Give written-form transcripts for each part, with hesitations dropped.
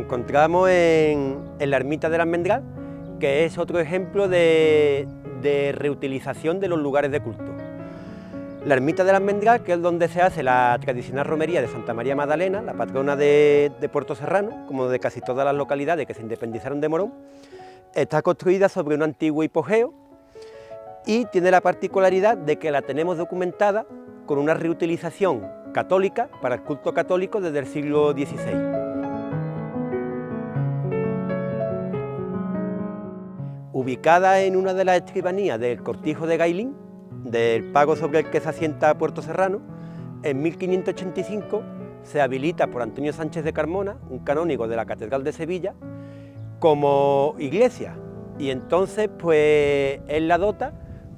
encontramos en la ermita del Almendral, que es otro ejemplo de reutilización de los lugares de culto. La ermita del Almendral, que es donde se hace la tradicional romería de Santa María Magdalena, la patrona de Puerto Serrano, como de casi todas las localidades que se independizaron de Morón, está construida sobre un antiguo hipogeo y tiene la particularidad de que la tenemos documentada con una reutilización católica para el culto católico desde el siglo XVI. Ubicada en una de las escribanías del cortijo de Gailín, del pago sobre el que se asienta Puerto Serrano, en 1585 se habilita por Antonio Sánchez de Carmona, un canónigo de la Catedral de Sevilla, como iglesia, y entonces pues él la dota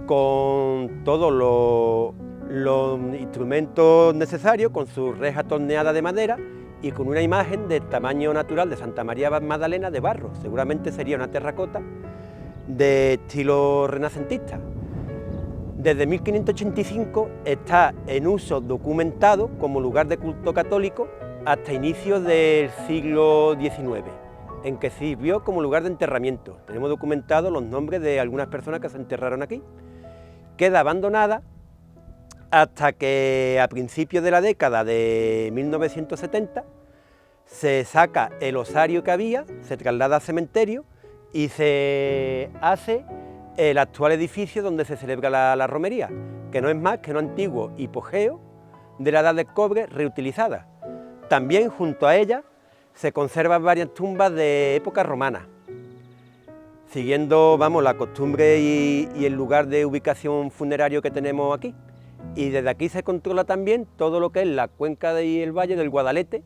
con todos los instrumentos necesarios, con su reja torneada de madera y con una imagen del tamaño natural de Santa María Magdalena de barro, seguramente sería una terracota de estilo renacentista. Desde 1585 está en uso documentado como lugar de culto católico hasta inicios del siglo XIX, en que sirvió como lugar de enterramiento. Tenemos documentados los nombres de algunas personas que se enterraron aquí. Queda abandonada hasta que a principios de la década de 1970 se saca el osario que había, se traslada al cementerio y se hace el actual edificio donde se celebra la romería, que no es más que un antiguo hipogeo de la Edad del Cobre reutilizada. También junto a ella se conservan varias tumbas de época romana, siguiendo la costumbre y el lugar de ubicación funerario que tenemos aquí. Y desde aquí se controla también todo lo que es la cuenca y el valle del Guadalete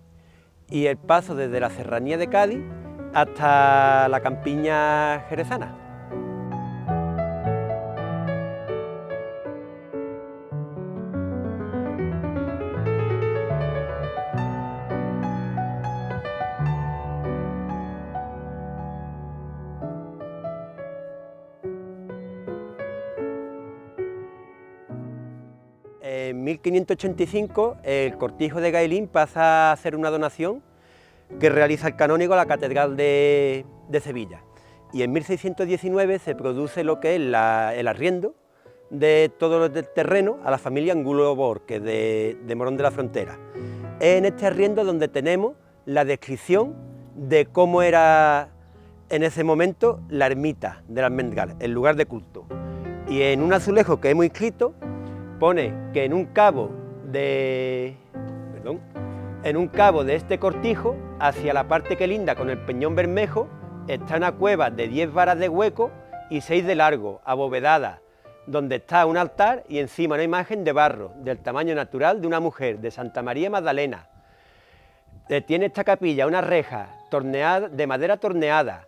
y el paso desde la serranía de Cádiz hasta la campiña jerezana. En 1585 el cortijo de Gailín pasa a ser una donación que realiza el canónigo a la Catedral de Sevilla, y en 1619 se produce lo que es el arriendo de todo el terreno a la familia Angulo Borges de Morón de la Frontera. Es en este arriendo donde tenemos la descripción de cómo era en ese momento la ermita del Almendral, el lugar de culto, y en un azulejo que hemos inscrito pone que en un cabo de este cortijo, hacia la parte que linda con el Peñón Bermejo, está una cueva de 10 varas de hueco y 6 de largo, abovedada, donde está un altar y encima una imagen de barro del tamaño natural de una mujer, de Santa María Magdalena. Tiene esta capilla una reja torneada, de madera torneada,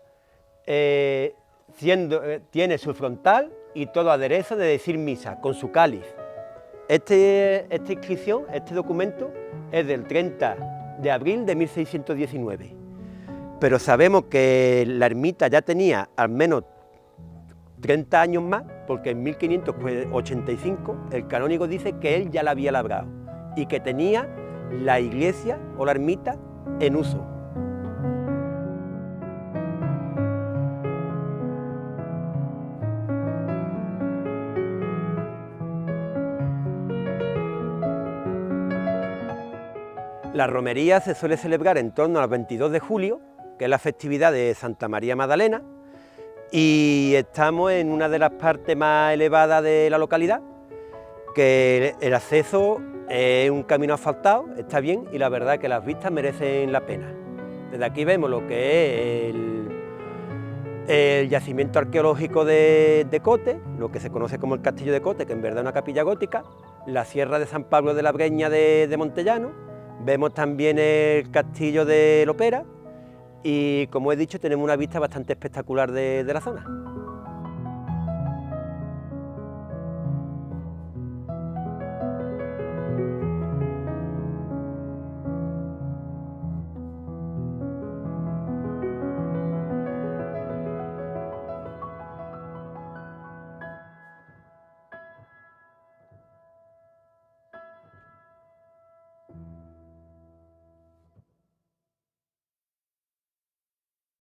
tiene su frontal y todo aderezo de decir misa, con su cáliz. Esta inscripción, este documento, es del 30 de abril de 1619, pero sabemos que la ermita ya tenía al menos 30 años más, porque en 1585 el canónigo dice que él ya la había labrado y que tenía la iglesia o la ermita en uso. La romería se suele celebrar en torno al 22 de julio, que es la festividad de Santa María Magdalena, y estamos en una de las partes más elevadas de la localidad, que el acceso es un camino asfaltado, está bien, y la verdad es que las vistas merecen la pena. Desde aquí vemos lo que es el yacimiento arqueológico de Cote, lo que se conoce como el Castillo de Cote, que en verdad es una capilla gótica, la Sierra de San Pablo de la Breña de Montellano. Vemos también el castillo de Lopera y, como he dicho, tenemos una vista bastante espectacular de la zona.